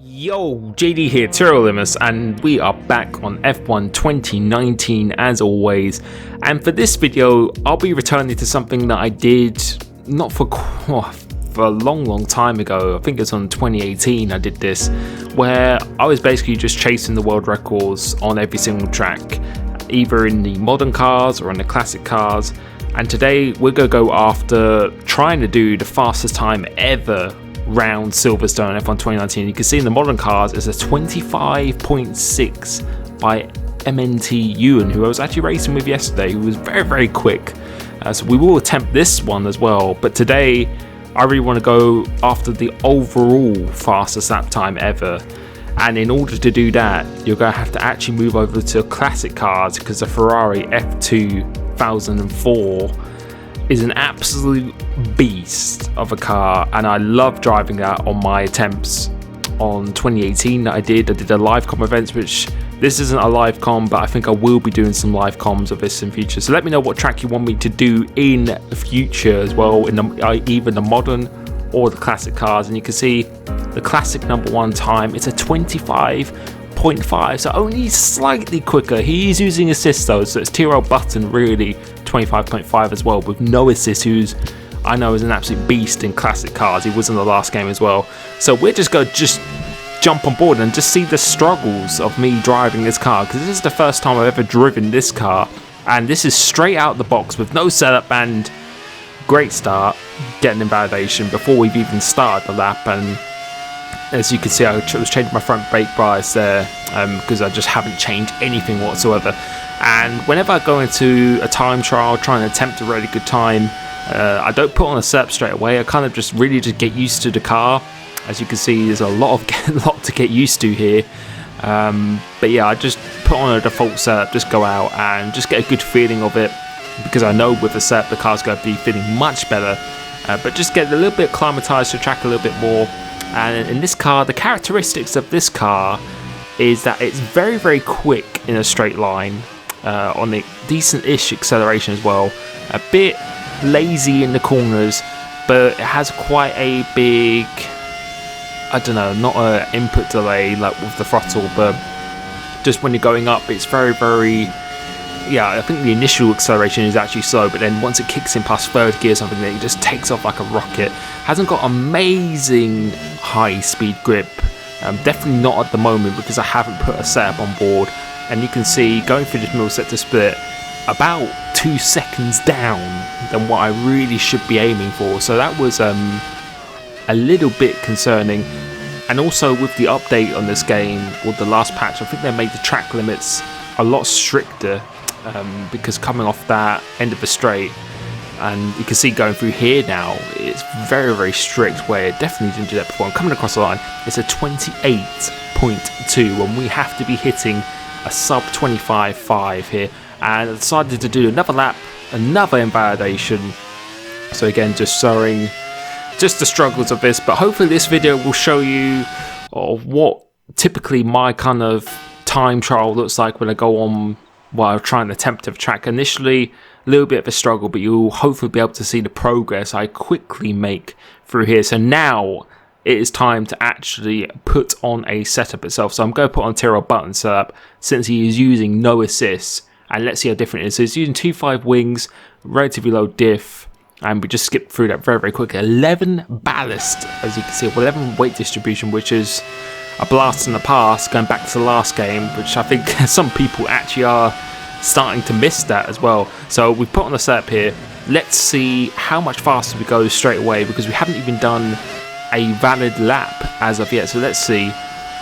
Yo, JD here, Limitless, and we are back on F1 2019 as always. And for this video, I'll be returning to something that I did not for a long time ago. I think it's on 2018 I did this, where I was basically just chasing the world records on every single track, either in the modern cars or in the classic cars. And today we're gonna go after trying to do the fastest time ever round Silverstone F1 2019. You can see in the modern cars it's a 25.6 by MNT Ewan, who I was actually racing with yesterday, who was very quick. So we will attempt this one as well, but today I really want to go after the overall fastest lap time ever. And in order to do that, you're going to have to actually move over to classic cars, because the Ferrari F2004 is an absolute beast of a car, and I love driving that on my attempts on 2018 that I did a live com events, which this isn't a live com, but I think I will be doing some live comms of this in future. So let me know what track you want me to do in the future as well, in either the modern or the classic cars. And you can see the classic #1 time, it's a 25.5, so only slightly quicker. He's using assist though, so it's Tyrrell Button really 25.5 as well, with no assist, who's I know is an absolute beast in classic cars. He was in the last game as well. So we're just going to jump on board and just see the struggles of me driving this car, because this is the first time I've ever driven this car, and this is straight out the box with no setup, and great start, getting invalidation before we've even started the lap. And as you can see, I was changing my front brake bias there because I just haven't changed anything whatsoever. And whenever I go into a time trial trying to attempt a really good time, I don't put on a setup straight away. I kind of just get used to the car. As you can see, there's a lot to get used to here. But yeah, I just put on a default setup, just go out and just get a good feeling of it, because I know with the setup the car's going to be feeling much better. But just get a little bit acclimatized to the track a little bit more. And in this car, the characteristics of this car is that it's very quick in a straight line, on a decent-ish acceleration as well. A bit lazy in the corners, but it has quite a big, I don't know, not an input delay like with the throttle, but just when you're going up, it's very, yeah, I think the initial acceleration is actually slow, but then once it kicks in past third gear or something, then it just takes off like a rocket. Hasn't got amazing high speed grip, definitely not at the moment, because I haven't put a setup on board. And you can see going through this middle sector split, about 2 seconds down than what I really should be aiming for. So that was a little bit concerning. And also with the update on this game, or the last patch, I think they made the track limits a lot stricter, because coming off that end of the straight, and you can see going through here now, it's very strict, where it definitely didn't do that before. I'm coming across the line, it's a 28.2, and we have to be hitting a sub 25.5 here. And I decided to do another lap, another invalidation. So again, just showing just the struggles of this, but hopefully this video will show you what typically my kind of time trial looks like when I go on while trying to attempt a track. Initially, a little bit of a struggle, but you'll hopefully be able to see the progress I quickly make through here. So now it is time to actually put on a setup itself. So I'm going to put on Tyrrell Button setup, since he is using no assists, and let's see how different it is. So he's using 2.5 wings, relatively low diff, and we just skipped through that very quickly. 11 ballast, as you can see, 11 weight distribution, which is a blast in the past, going back to the last game, which I think some people actually are starting to miss that as well. So we've put on the setup here. Let's see how much faster we go straight away, because we haven't even done a valid lap as of yet. So let's see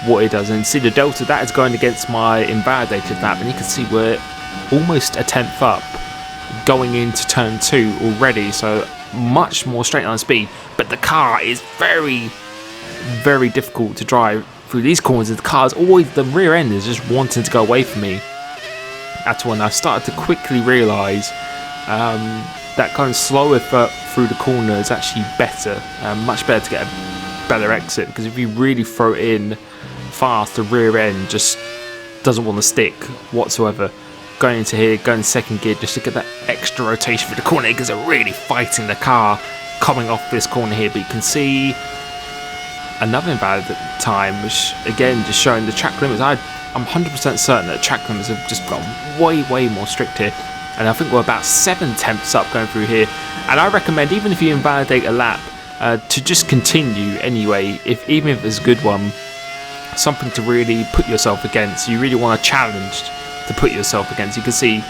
what it does. And see the delta, that is going against my invalidated lap, and you can see we're almost a 10th up going into turn 2 already, so much more straight line speed. But the car is very difficult to drive through these corners. The car's always, the rear end is just wanting to go away from me at all. And I started to quickly realise that going slower through the corner is actually better, much better to get a better exit, because if you really throw it in fast, the rear end just doesn't want to stick whatsoever. Going into here, going second gear just to get that extra rotation for the corner, because they're really fighting the car coming off this corner here. But you can see another invalid time, which again just showing the track limits. I'm 100% certain that track limits have just got way more strict here, and I think we're about 7 tenths up going through here. And I recommend, even if you invalidate a lap, to just continue anyway, even if it's a good one, something to really put yourself against. You really want a challenge to put yourself against. You can see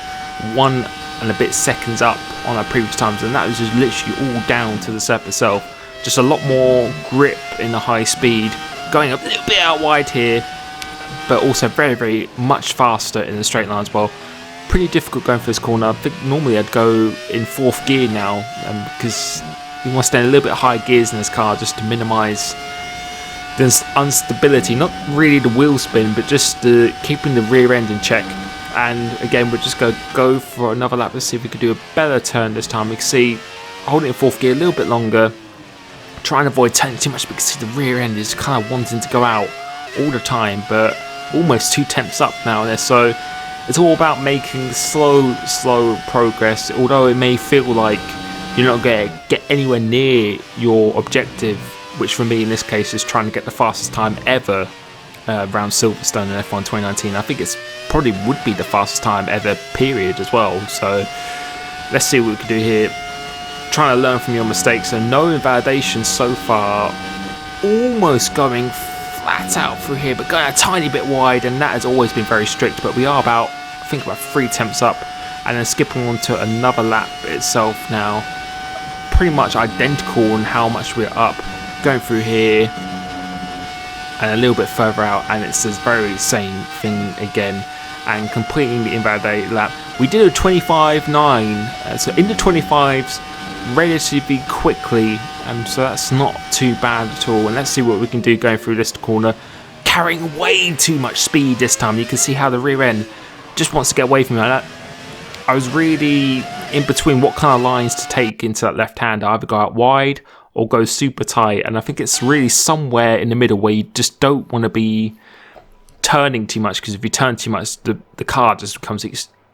1 and a bit seconds up on our previous times, and that was just literally all down to the setup itself. Just a lot more grip in the high speed, going a little bit out wide here, but also very much faster in the straight line as well. Pretty difficult going for this corner. I think normally I'd go in 4th gear now, because you want to stay in a little bit higher gears in this car just to minimise the instability, not really the wheel spin, but just keeping the rear end in check. And again, we'll just go for another lap. Let's see if we can do a better turn this time. We can see holding in 4th gear a little bit longer, trying to avoid turning too much, because see the rear end is kind of wanting to go out all the time, but almost 2 tenths up now there. So it's all about making slow progress, although it may feel like you're not going to get anywhere near your objective, which for me in this case is trying to get the fastest time ever around Silverstone in F1 2019. I think it's probably would be the fastest time ever, period, as well. So let's see what we can do here. Trying to learn from your mistakes, and no invalidation so far. Almost going flat out through here, but going a tiny bit wide, and that has always been very strict. But we are about, I think, about 3 tenths up, and then skipping on to another lap itself now. Pretty much identical in how much we're up. Going through here and a little bit further out, and it's the very same thing again, and completing the invalidated lap. We did a 25.9, so in the 25s relatively quickly, so that's not too bad at all. And let's see what we can do going through this corner, carrying way too much speed this time. You can see how the rear end just wants to get away from me like that. I was really in between what kind of lines to take into that left hand. I either go out wide or go super tight, and I think it's really somewhere in the middle where you just don't want to be turning too much, because if you turn too much, the car just becomes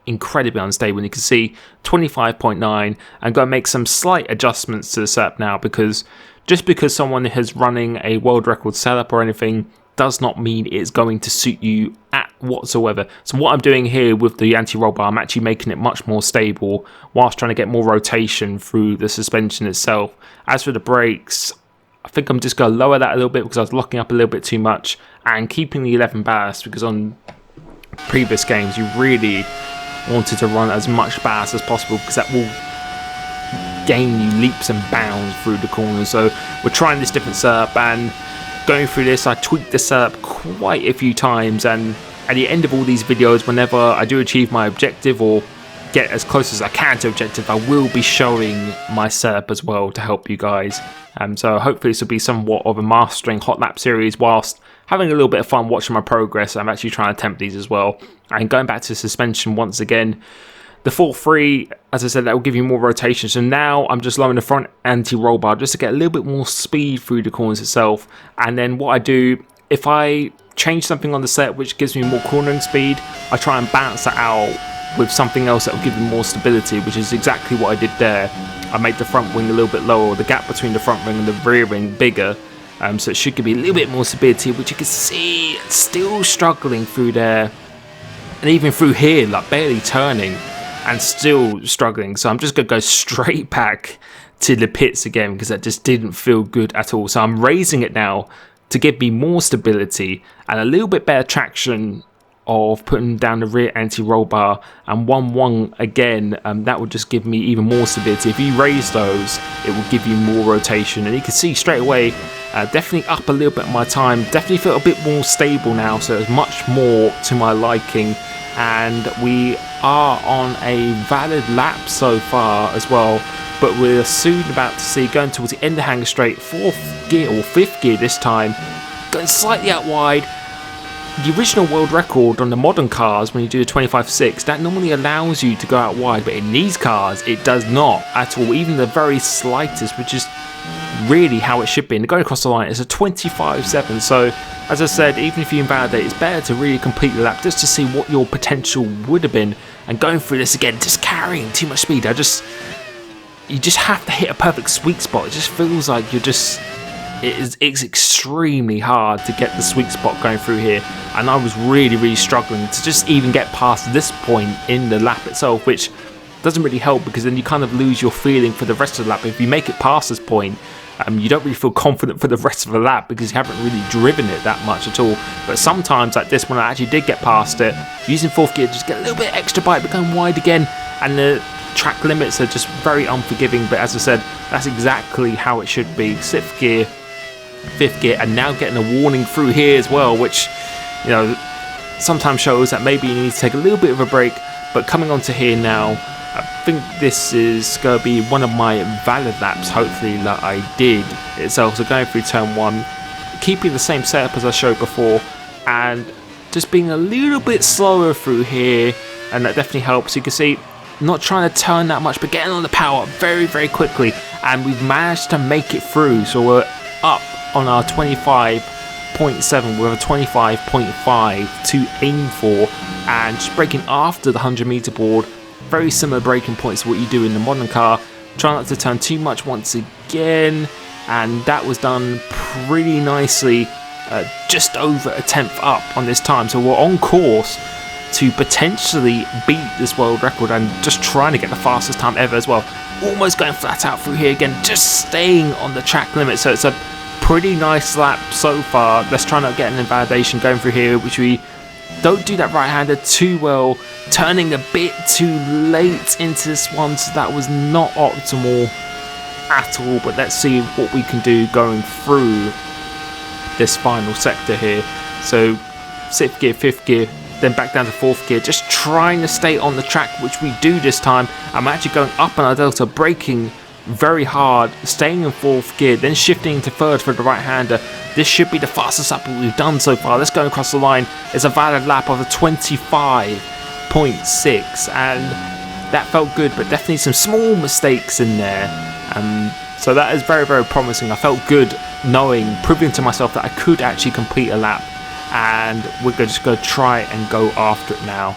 incredibly unstable. And you can see 25.9, and going to make some slight adjustments to the setup now, because just because someone is running a world record setup or anything does not mean it's going to suit you at whatsoever. So what I'm doing here with the anti-roll bar, I'm actually making it much more stable whilst trying to get more rotation through the suspension itself. As for the brakes, I think I'm just going to lower that a little bit, because I was locking up a little bit too much, and keeping the 11 ballast, because on previous games you really wanted to run as much ballast as possible, because that will gain you leaps and bounds through the corners. So we're trying this different setup, and going through this, I tweaked the setup quite a few times, and at the end of all these videos, whenever I do achieve my objective or get as close as I can to objective, I will be showing my setup as well to help you guys. So hopefully this will be somewhat of a mastering hot lap series, whilst having a little bit of fun watching my progress. I'm actually trying to attempt these as well. And going back to suspension once again, the 4.3, as I said, that will give you more rotation. So now I'm just lowering the front anti-roll bar just to get a little bit more speed through the corners itself. And then what I do, if I change something on the set which gives me more cornering speed, I try and balance that out with something else that will give me more stability, which is exactly what I did there. I made the front wing a little bit lower, or the gap between the front wing and the rear wing bigger. So it should give me a little bit more stability, which you can see still struggling through there. And even through here, like barely turning and still struggling. So I'm just going to go straight back to the pits again, because that just didn't feel good at all. So I'm raising it now to give me more stability and a little bit better traction of putting down the rear anti-roll bar, and 1.1 again, that would just give me even more stability. If you raise those, it will give you more rotation, and you can see straight away, definitely up a little bit of my time, definitely feel a bit more stable now, so it's much more to my liking. And we are on a valid lap so far as well, but we're soon about to see, going towards the end of the hanger straight, 4th gear or 5th gear this time, going slightly out wide. The original world record on the modern cars, when you do the 25.6, that normally allows you to go out wide, but in these cars it does not at all, even the very slightest, which is really how it should be. And going across the line, it's a 25.7, so as I said, even if you invalidate, it's better to really complete the lap just to see what your potential would have been. And going through this again, just carrying too much speed, you just have to hit a perfect sweet spot. It just feels like you're just it's extremely hard to get the sweet spot going through here, and I was really struggling to just even get past this point in the lap itself, which doesn't really help because then you kind of lose your feeling for the rest of the lap. If you make it past this point, you don't really feel confident for the rest of the lap because you haven't really driven it that much at all. But sometimes like this, when I actually did get past it, using fourth gear, just get a little bit extra bite, but going wide again, and the track limits are just very unforgiving. But as I said, that's exactly how it should be. Sixth gear, fifth gear, and now getting a warning through here as well, which, you know, sometimes shows that maybe you need to take a little bit of a break. But coming onto here now, I think this is going to be one of my valid laps, hopefully, that I did itself. So going through turn one, keeping the same setup as I showed before, and just being a little bit slower through here, and that definitely helps. You can see, not trying to turn that much, but getting on the power very quickly, and we've managed to make it through. So we're up on our 25.7 with a 25.5 to aim for, and just braking after the 100-meter board. Very similar braking points to what you do in the modern car. Try not to turn too much once again, and that was done pretty nicely, just over a tenth up on this time. So we're on course to potentially beat this world record, and just trying to get the fastest time ever as well. Almost going flat out through here again, just staying on the track limit. So it's a pretty nice lap so far. Let's try not to get an invalidation going through here, which we don't do that right-hander too well. Turning a bit too late into this one, so that was not optimal at all. But let's see what we can do going through this final sector here. So sixth gear, fifth gear, then back down to fourth gear, just trying to stay on the track, which we do this time. I'm actually going up on our delta, braking very hard, staying in fourth gear, then shifting to third for the right-hander. This should be the fastest lap we've done so far. Let's go across the line. It's a valid lap of a 25.6, and that felt good, but definitely some small mistakes in there. So that is very promising. I felt good knowing, proving to myself that I could actually complete a lap, and we're just going to try and go after it now.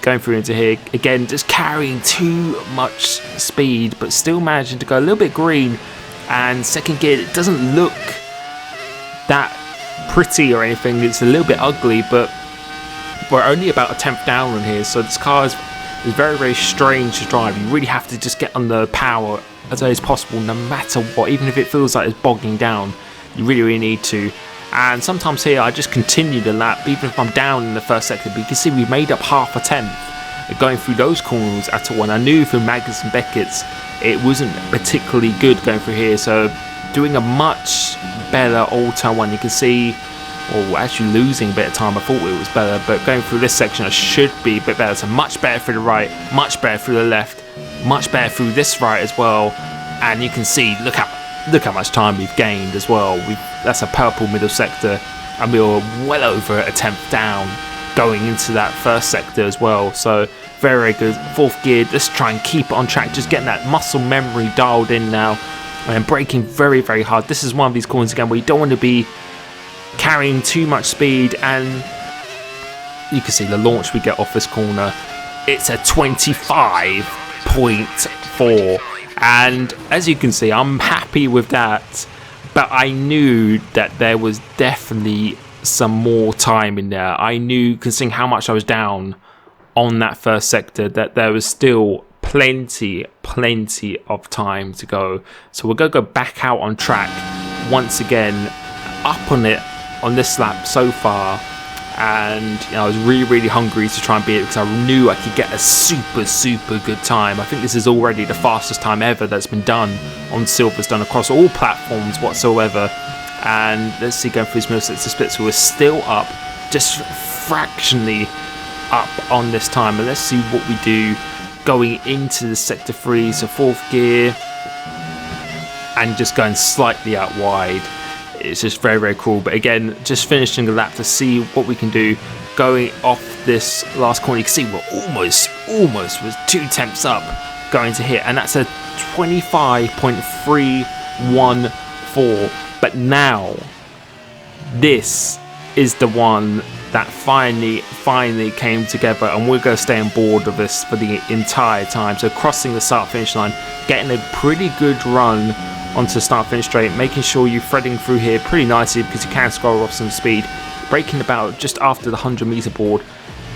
Going through into here again, just carrying too much speed, but still managing to go a little bit green. And second gear, it doesn't look that pretty or anything. It's a little bit ugly, but we're only about a tenth down on here, so this car is very strange to drive. You really have to just get on the power as early as possible, no matter what. Even if it feels like it's bogging down, you really need to. And sometimes here I just continue the lap even if I'm down in the first sector, but you can see we made up half a tenth going through those corners at all. And I knew through Magnus and Beckett's it wasn't particularly good going through here, so doing a much better old turn one. You can see, or actually losing a bit of time. I thought it was better, but going through this section I should be a bit better. So much better through the right, much better through the left, much better through this right as well. And you can see, look how much time we've gained as well. That's a purple middle sector, and we were well over a tenth down going into that first sector as well. So very good. Fourth gear, just try and keep it on track, just getting that muscle memory dialed in now, and braking very hard. This is one of these corners again where you don't want to be carrying too much speed, and you can see the launch we get off this corner. It's a 25.4, and as you can see, I'm happy with that, but I knew that there was definitely some more time in there. I knew, considering how much I was down on that first sector, that there was still plenty of time to go. So we're going to go back out on track once again, up on it on this lap so far. And you know, I was really hungry to try and beat it because I knew I could get a super good time. I think this is already the fastest time ever that's been done on Silverstone across all platforms whatsoever. And let's see, going through this middle sector split, so we're still up, just fractionally up on this time. And let's see what we do going into the sector 3, so fourth gear, and just going slightly out wide. It's just very cool. But again, just finishing the lap to see what we can do going off this last corner. You can see we're almost was 2 tenths up going to hit, and that's a 25.314. But now this is the one that finally came together, and we're going to stay on board with this for the entire time. So crossing the start finish line, getting a pretty good run onto the start finish straight, making sure you're threading through here pretty nicely because you can scroll off some speed, braking about just after the 100-meter board,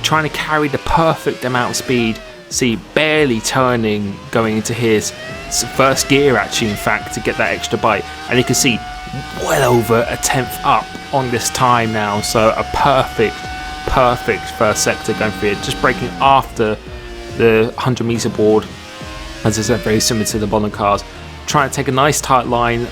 trying to carry the perfect amount of speed. See, barely turning going into his first gear actually, in fact, to get that extra bite, and you can see well over a 10th up on this time now, so a perfect first sector going through it, just braking after the 100-meter board. As I said, very similar to the bottom cars, trying to take a nice tight line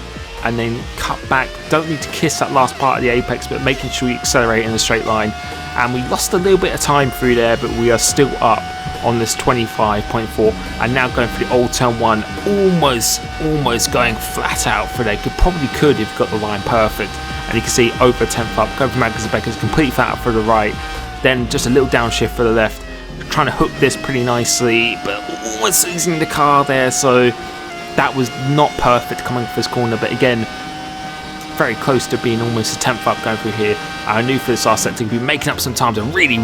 and then cut back. Don't need to kiss that last part of the apex, but making sure you accelerate in a straight line. And we lost a little bit of time through there, but we are still up on this 25.4, and now going for the old turn 1, almost going flat out for there. Probably could if you got the line perfect. And you can see over 10th up, going for Magnus Becker's completely flat out for the right, then just a little downshift for the left, trying to hook this pretty nicely, but almost losing the car there. So that was not perfect coming off this corner, but again, very close to being almost a 10th up going through here. I knew for this last sector to be making up some times and really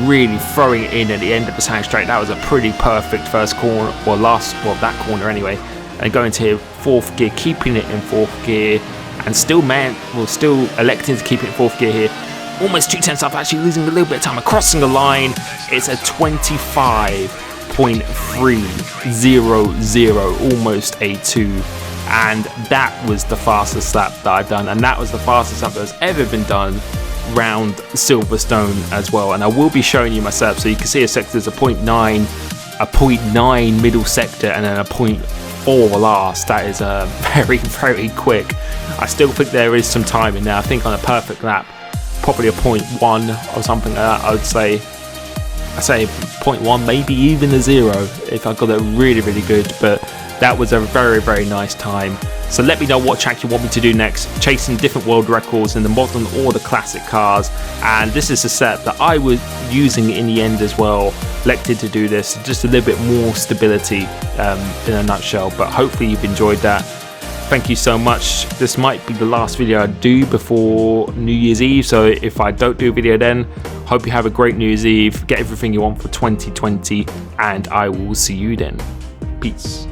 throwing it in at the end of the sand straight. That was a pretty perfect first corner, or that corner anyway. And going to here, 4th gear, keeping it in 4th gear, and still electing to keep it in 4th gear here. Almost 2 tenths up, actually losing a little bit of time. Crossing the line, it's a 25.300, almost a 2. And that was the fastest lap that I've done, and that was the fastest lap that's ever been done round Silverstone as well. And I will be showing you myself, so you can see a sector is a 0.9, a 0.9 middle sector, and then a 0.4 last. That is very quick. I still think there is some time in there. I think on a perfect lap, probably a 0.1 or something like that. I say 0.1, maybe even a 0 if I got it really good. But that was a very nice time. So let me know what track you want me to do next, chasing different world records in the modern or the classic cars. And this is a setup that I was using in the end as well. Elected to do this, just a little bit more stability in a nutshell, but hopefully you've enjoyed that. Thank you so much. This might be the last video I do before New Year's Eve, so if I don't do a video then, hope you have a great New Year's Eve, get everything you want for 2020, and I will see you then. Peace.